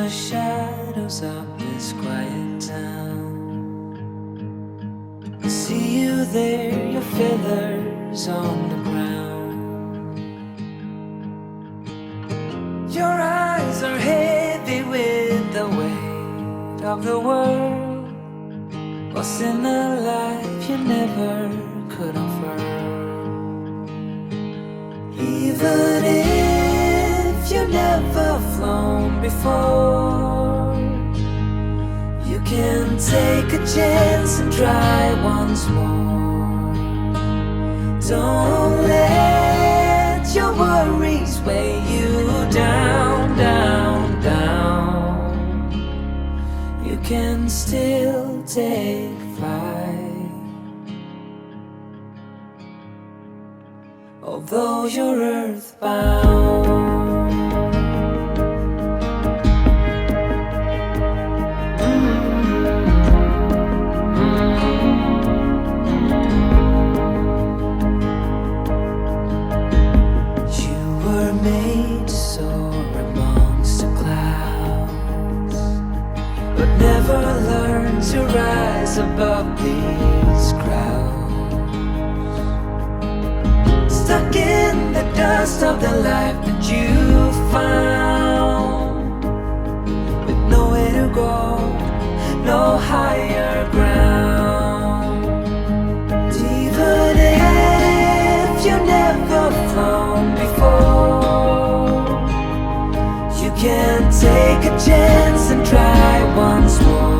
the shadows of this quiet town, I see you there, your feathers on the ground. Your eyes are heavy with the weight of the world, what's in a life you never could afford. Even if you never flown before, you can take a chance and try once more. Don't let your worries weigh you down, down, down. You can still take flight, although you're earthbound. Never learn to rise above these crowds, stuck in the dust of the life that you found, with nowhere to go, no higher ground. Even if you never flown before, you can take a chance and try once more.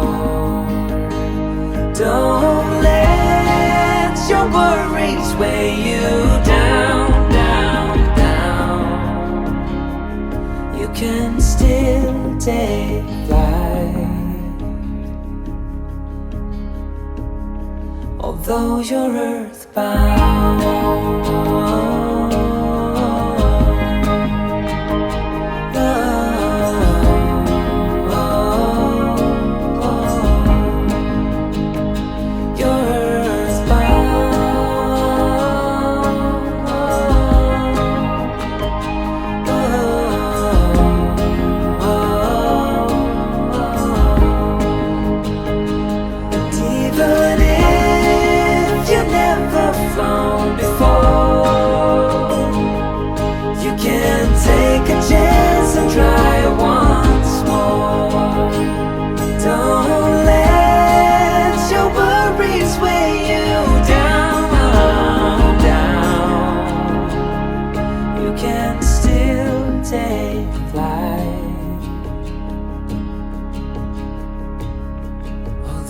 Don't let your worries weigh you down, down, down. You can still take flight, although you're earthbound.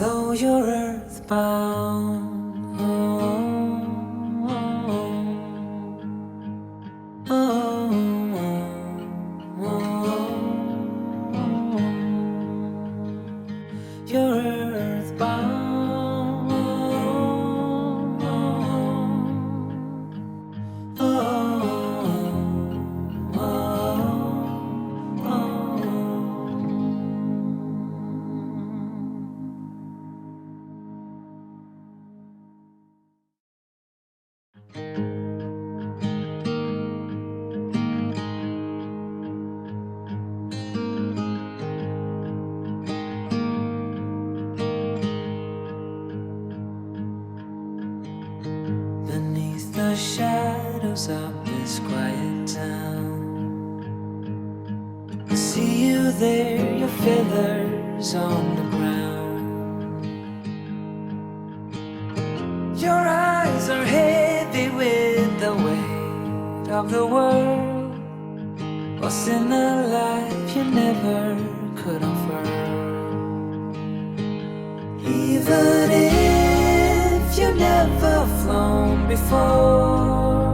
Although you're earthbound, you're earthbound. Beneath the shadows of this quiet town, I see you there, your feathers on the ground. Your eyes are heavy with the weight of the world, what's in a life you never could afford. Even if you never flown before,